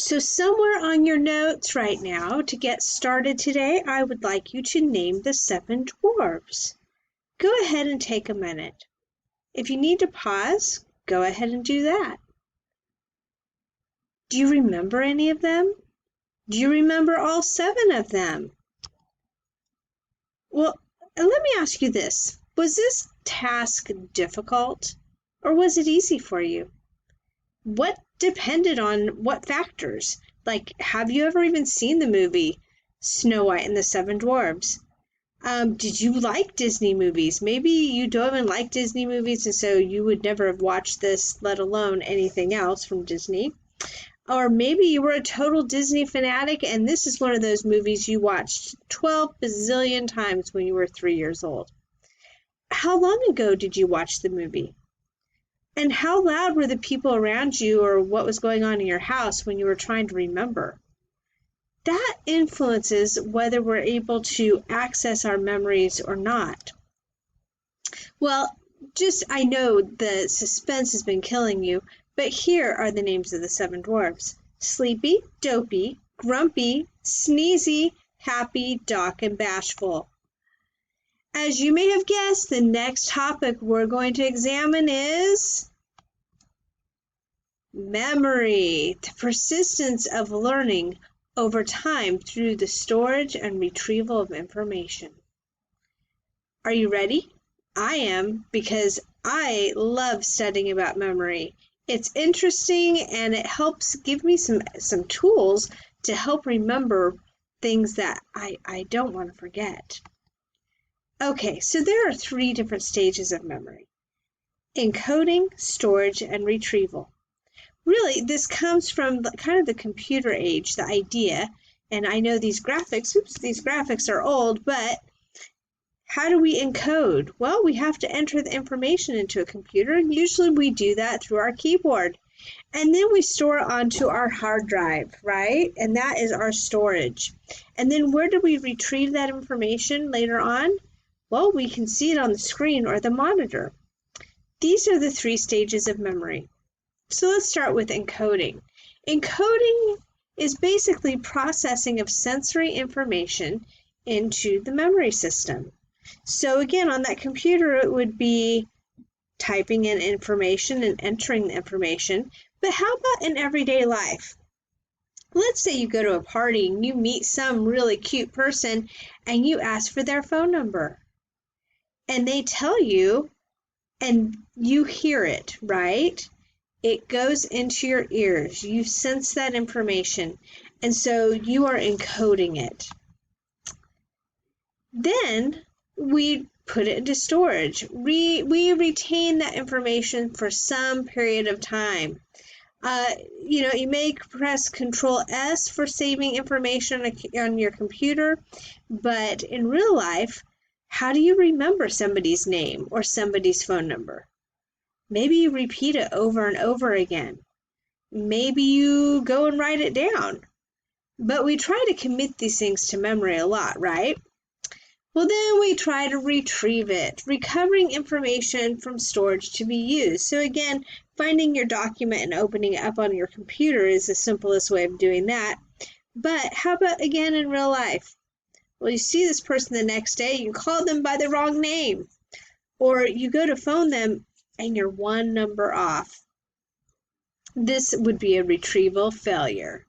So somewhere on your notes right now, to get started today, I would like you to name the 7 dwarves. Go ahead and take a minute. If you need to pause, go ahead and do that. Do you remember any of them? Do you remember all 7 of them? Well, let me ask you this. Was this task difficult or was it easy for you? What depended on what factors? Like, have you ever even seen the movie Snow White and the 7 Dwarfs? Did you like Disney movies? Maybe you don't even like Disney movies, and so you would never have watched this, let alone anything else from Disney. Or maybe you were a total Disney fanatic, and this is one of those movies you watched 12 bazillion times when you were 3 years old. How long ago did you watch the movie? And how loud were the people around you or what was going on in your house when you were trying to remember? That influences whether we're able to access our memories or not. Well, I know the suspense has been killing you, but here are the names of the 7 dwarfs. Sleepy, Dopey, Grumpy, Sneezy, Happy, Doc, and Bashful. As you may have guessed, the next topic we're going to examine is memory, the persistence of learning over time through the storage and retrieval of information. Are you ready? I am, because I love studying about memory. It's interesting and it helps give me some tools to help remember things that I don't want to forget. Okay, so there are 3 different stages of memory: encoding, storage, and retrieval. Really, this comes from kind of the computer age, the idea, and I know these graphics are old, but how do we encode? Well, we have to enter the information into a computer, and usually we do that through our keyboard. And then we store it onto our hard drive, right? And that is our storage. And then where do we retrieve that information later on? Well, we can see it on the screen or the monitor. These are the 3 stages of memory. So let's start with encoding. Encoding is basically processing of sensory information into the memory system. So again, on that computer, it would be typing in information and entering the information. But how about in everyday life? Let's say you go to a party and you meet some really cute person and you ask for their phone number. And they tell you, and you hear it, right? It goes into your ears. You sense that information. And so you are encoding it. Then we put it into storage. We retain that information for some period of time. You may press Control S for saving information on your computer, but in real life, how do you remember somebody's name or somebody's phone number? Maybe you repeat it over and over again. Maybe you go and write it down. But we try to commit these things to memory a lot, right? Well, then we try to retrieve it, recovering information from storage to be used. So again, finding your document and opening it up on your computer is the simplest way of doing that. But how about again in real life? Well, you see this person the next day, you call them by the wrong name, or you go to phone them and you're 1 number off. This would be a retrieval failure.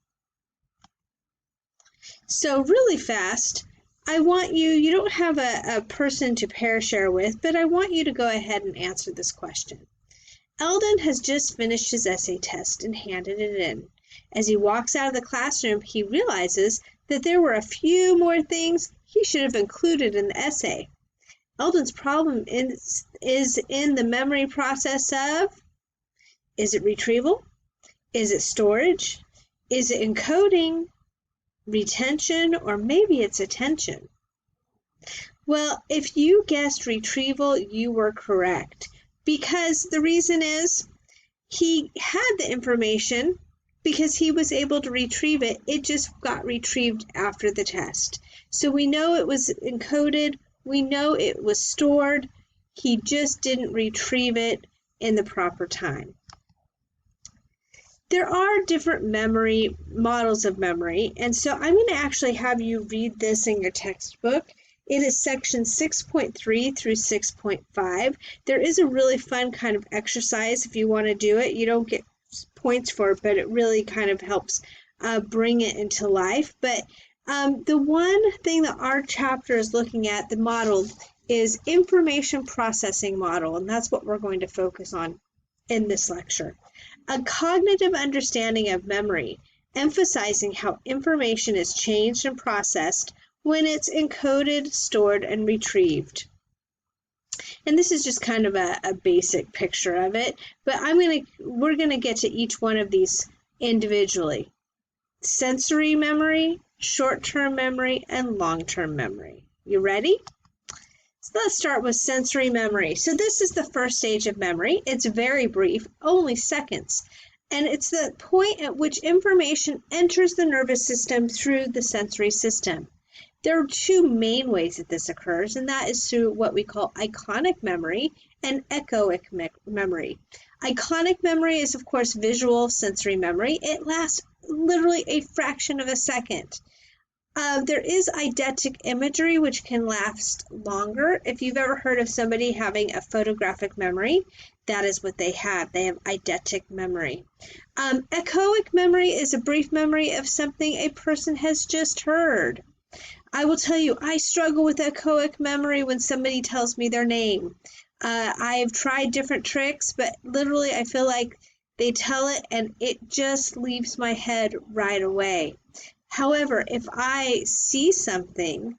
So really fast, I want you don't have a person to pair share with, but I want you to go ahead and answer this question. Eldon has just finished his essay test and handed it in. As he walks out of the classroom, he realizes that there were a few more things he should have included in the essay. Eldon's problem is in the memory process of, is it retrieval? Is it storage? Is it encoding, retention, or maybe it's attention? Well, if you guessed retrieval, you were correct, because the reason is he had the information because he was able to retrieve it. It just got retrieved after the test. So we know it was encoded. We know it was stored. He just didn't retrieve it in the proper time. There are different memory models of memory, and so I'm going to actually have you read this in your textbook. It is section 6.3 through 6.5. There is a really fun kind of exercise if you want to do it. You don't get points for it, but it really kind of helps bring it into life. But the one thing that our chapter is looking at, the model, is information processing model, and that's what we're going to focus on in this lecture. A cognitive understanding of memory, emphasizing how information is changed and processed when it's encoded, stored, and retrieved. And this is just kind of a basic picture of it, but we're gonna get to each one of these individually. Sensory memory, short-term memory, and long-term memory. You ready? So let's start with sensory memory. So this is the first stage of memory. It's very brief, only seconds. And it's the point at which information enters the nervous system through the sensory system. There are two main ways that this occurs, and that is through what we call iconic memory and echoic memory. Iconic memory is, of course, visual sensory memory. It lasts literally a fraction of a second. There is eidetic imagery, which can last longer. If you've ever heard of somebody having a photographic memory, that is what they have. They have eidetic memory. Echoic memory is a brief memory of something a person has just heard. I will tell you, I struggle with echoic memory when somebody tells me their name. I've tried different tricks, but literally I feel like they tell it and it just leaves my head right away. However, if I see something,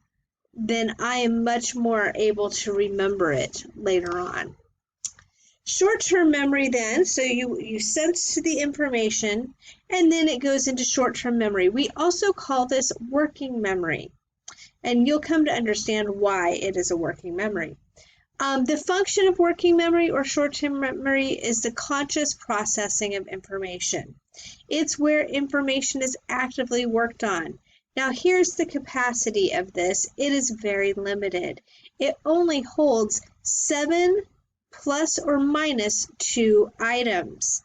then I am much more able to remember it later on. Short-term memory then, so you sense the information and then it goes into short-term memory. We also call this working memory, and you'll come to understand why it is a working memory. The function of working memory or short-term memory is the conscious processing of information. It's where information is actively worked on. Now here's the capacity of this. It is very limited. It only holds 7 plus or minus 2 items.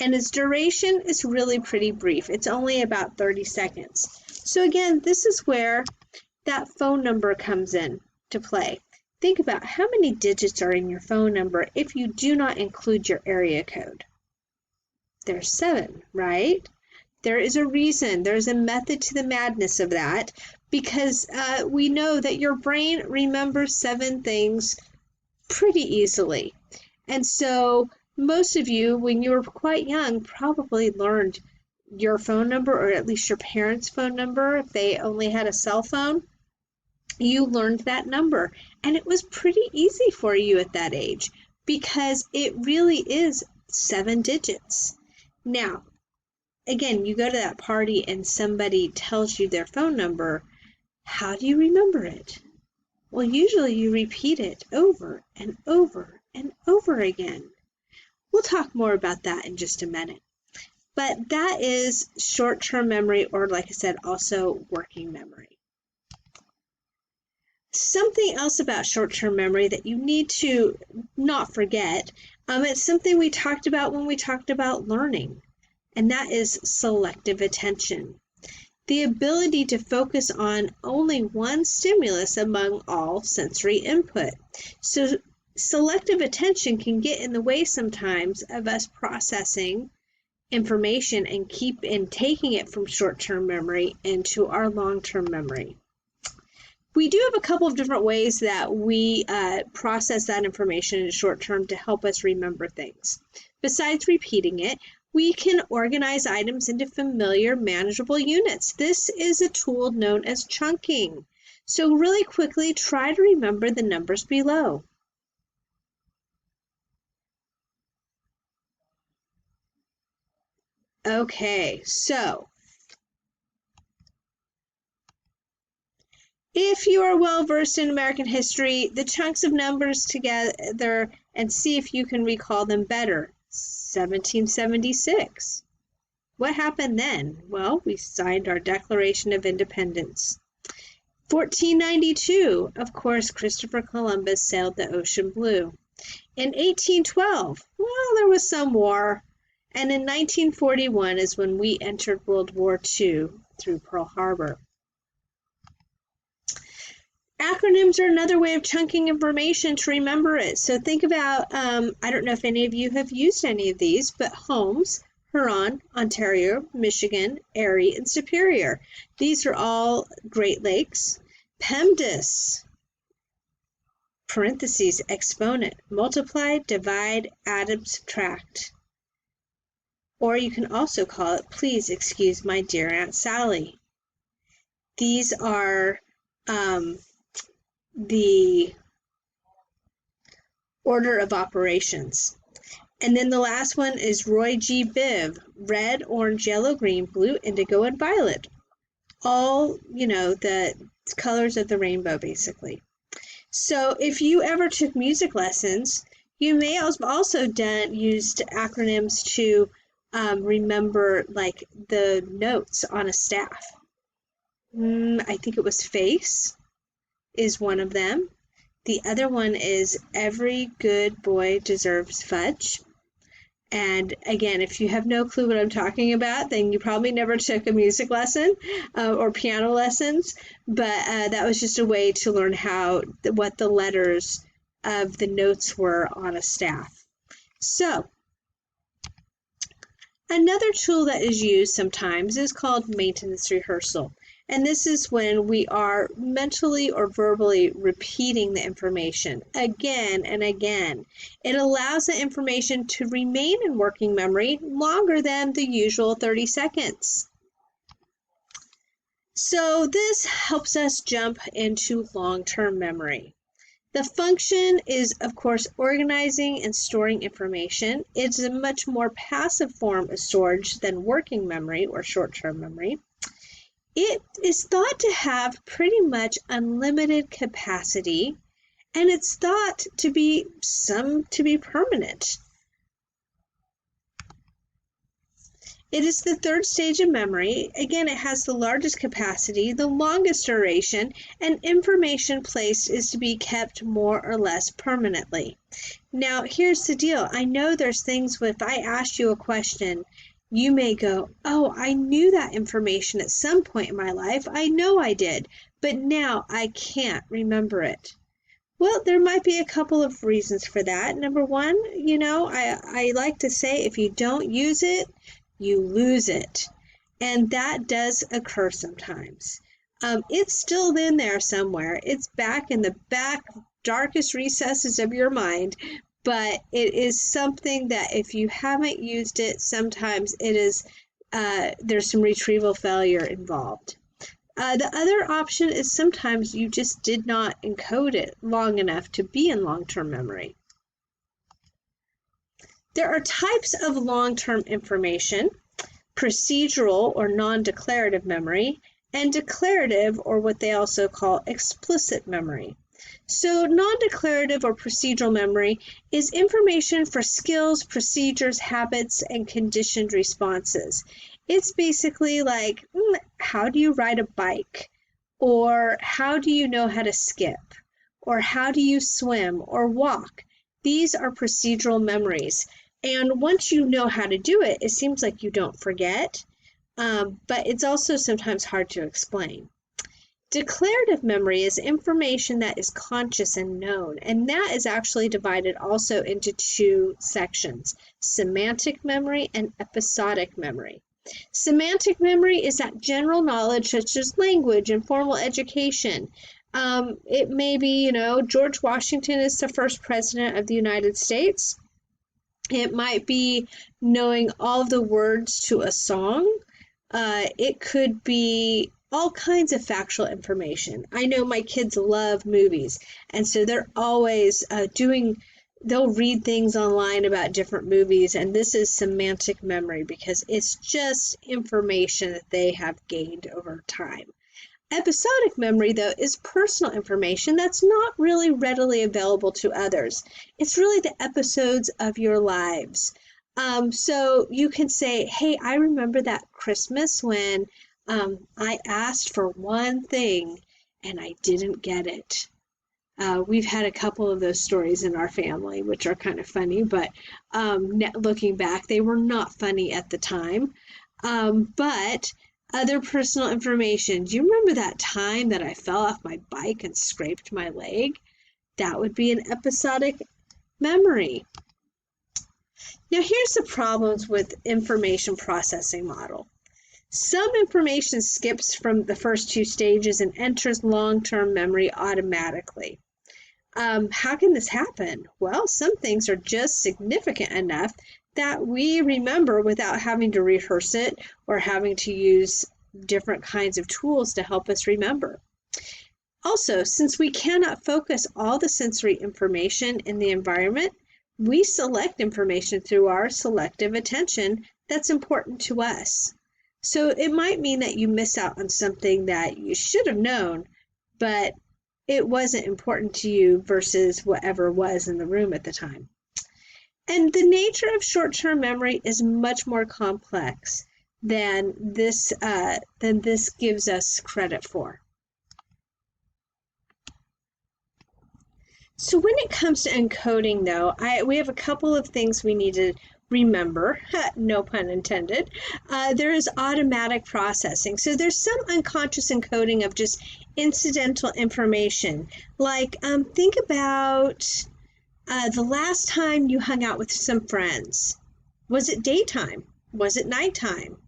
And its duration is really pretty brief. It's only about 30 seconds. So again, this is where that phone number comes in to play. Think about how many digits are in your phone number if you do not include your area code. There's 7, right? There is a reason, there's a method to the madness of that, because we know that your brain remembers 7 things pretty easily. And so most of you, when you were quite young, probably learned your phone number, or at least your parents' phone number. If they only had a cell phone, you learned that number. And it was pretty easy for you at that age because it really is 7 digits. Now, again, you go to that party and somebody tells you their phone number. How do you remember it? Well, usually you repeat it over and over and over again. We'll talk more about that in just a minute. But that is short-term memory, or like I said, also working memory. Something else about short-term memory that you need to not forget, it's something we talked about when we talked about learning, and that is selective attention. The ability to focus on only one stimulus among all sensory input. So selective attention can get in the way sometimes of us processing information and taking it from short-term memory into our long-term memory. We do have a couple of different ways that we process that information in short-term to help us remember things. Besides repeating it, we can organize items into familiar, manageable units. This is a tool known as chunking. So really quickly, try to remember the numbers below. Okay, so if you are well versed in American history, the chunks of numbers together and see if you can recall them better. 1776. What happened then? Well, we signed our Declaration of Independence. 1492, of course, Christopher Columbus sailed the ocean blue. In 1812, well, there was some war, And in 1941 is when we entered World War II through Pearl Harbor. Acronyms are another way of chunking information to remember it. So think about, I don't know if any of you have used any of these, but Holmes, Huron, Ontario, Michigan, Erie, and Superior. These are all Great Lakes. PEMDAS, parentheses, exponent, multiply, divide, add, subtract. Or you can also call it, please excuse my dear Aunt Sally. These are the order of operations. And then the last one is Roy G. Biv, red, orange, yellow, green, blue, indigo, and violet. All, the colors of the rainbow, basically. So if you ever took music lessons, you may also used acronyms to remember, like, the notes on a staff. I think it was FACE is one of them. The other one is Every Good Boy Deserves Fudge. And again, if you have no clue what I'm talking about, then you probably never took a music lesson or piano lessons. But that was just a way to learn what the letters of the notes were on a staff. So another tool that is used sometimes is called maintenance rehearsal. And this is when we are mentally or verbally repeating the information again and again. It allows the information to remain in working memory longer than the usual 30 seconds. So this helps us jump into long-term memory. The function is, of course, organizing and storing information. It's a much more passive form of storage than working memory or short-term memory. It is thought to have pretty much unlimited capacity, and it's thought to be permanent. It is the third stage of memory. Again, it has the largest capacity, the longest duration, and information placed is to be kept more or less permanently. Now, here's the deal. I know there's things if I asked you a question, you may go, oh, I knew that information at some point in my life. I know I did, but now I can't remember it. Well, there might be a couple of reasons for that. Number one, I like to say if you don't use it, you lose it. And that does occur sometimes. It's still in there somewhere. It's back in the darkest recesses of your mind. But it is something that if you haven't used it, sometimes it is there's some retrieval failure involved. The other option is sometimes you just did not encode it long enough to be in long-term memory. There are types of long-term information: procedural or non-declarative memory, and declarative, or what they also call explicit memory. So non-declarative or procedural memory is information for skills, procedures, habits, and conditioned responses. It's basically like, how do you ride a bike? Or how do you know how to skip? Or how do you swim or walk? These are procedural memories. And once you know how to do it, it seems like you don't forget, but it's also sometimes hard to explain. Declarative memory is information that is conscious and known, and that is actually divided also into two sections: semantic memory and episodic memory. Semantic memory is that general knowledge such as language and formal education. It may be, George Washington is the first president of the United States. It might be knowing all of the words to a song. It could be all kinds of factual information. I know my kids love movies, and so they're always they'll read things online about different movies, and this is semantic memory because it's just information that they have gained over time. Episodic memory, though, is personal information that's not really readily available to others. It's really the episodes of your lives. So you can say, hey, I remember that Christmas when I asked for one thing and I didn't get it. We've had a couple of those stories in our family, which are kind of funny, but looking back, they were not funny at the time. But other personal information. Do you remember that time that I fell off my bike and scraped my leg? That would be an episodic memory. Now, here's the problems with information processing model. Some information skips from the first two stages and enters long-term memory automatically. How can this happen? Well, some things are just significant enough that we remember without having to rehearse it or having to use different kinds of tools to help us remember. Also, since we cannot focus all the sensory information in the environment, we select information through our selective attention that's important to us. So it might mean that you miss out on something that you should have known, but it wasn't important to you versus whatever was in the room at the time. And the nature of short-term memory is much more complex than this gives us credit for. So when it comes to encoding, though, we have a couple of things we need to remember, no pun intended. There is automatic processing. So there's some unconscious encoding of just incidental information. Like think about the last time you hung out with some friends. Was it daytime? Was it nighttime?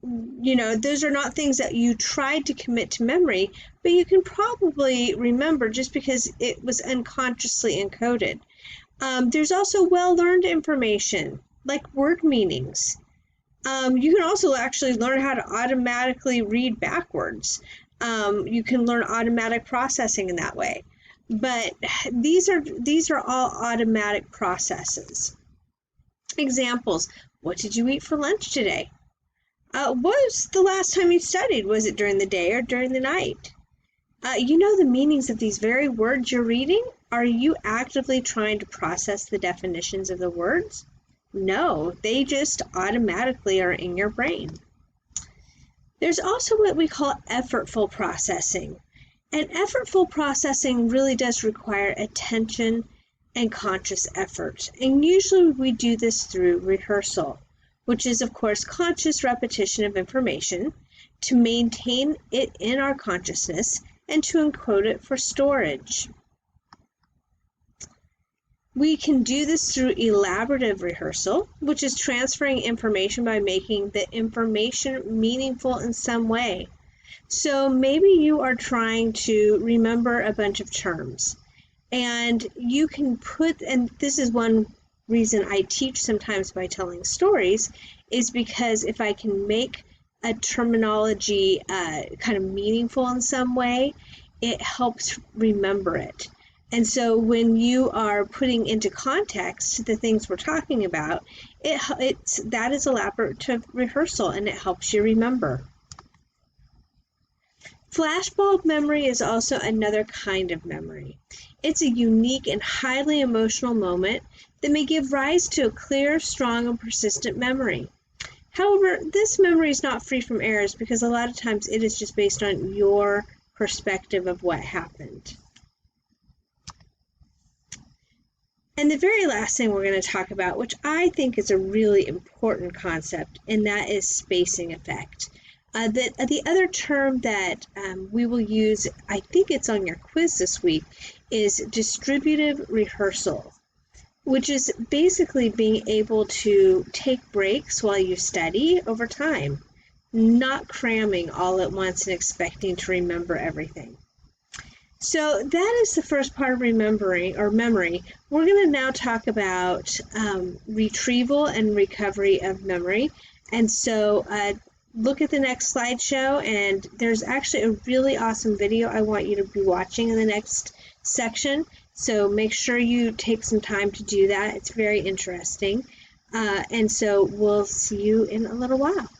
Those are not things that you tried to commit to memory, but you can probably remember just because it was unconsciously encoded. There's also well-learned information, like word meanings. You can also actually learn how to automatically read backwards. You can learn automatic processing in that way. But these are all automatic processes. Examples: what did you eat for lunch today? What was the last time you studied? Was it during the day or during the night? You know the meanings of these very words you're reading? Are you actively trying to process the definitions of the words? No, they just automatically are in your brain. There's also what we call effortful processing. And effortful processing really does require attention and conscious effort. And usually we do this through rehearsal, which is, of course, conscious repetition of information to maintain it in our consciousness and to encode it for storage. We can do this through elaborative rehearsal, which is transferring information by making the information meaningful in some way. So maybe you are trying to remember a bunch of terms, and you can and this is one reason I teach sometimes by telling stories, is because if I can make a terminology kind of meaningful in some way, it helps remember it. And so when you are putting into context the things we're talking about, that is elaborative rehearsal, and it helps you remember. Flashbulb memory is also another kind of memory. It's a unique and highly emotional moment that may give rise to a clear, strong, and persistent memory. However, this memory is not free from errors because a lot of times it is just based on your perspective of what happened. And the very last thing we're going to talk about, which I think is a really important concept, and that is spacing effect. The other term that we will use, I think it's on your quiz this week, is distributive rehearsal, which is basically being able to take breaks while you study over time, not cramming all at once and expecting to remember everything. So that is the first part of remembering or memory. We're going to now talk about retrieval and recovery of memory. And so look at the next slideshow, and there's actually a really awesome video I want you to be watching in the next section. So make sure you take some time to do that. It's very interesting. And so we'll see you in a little while.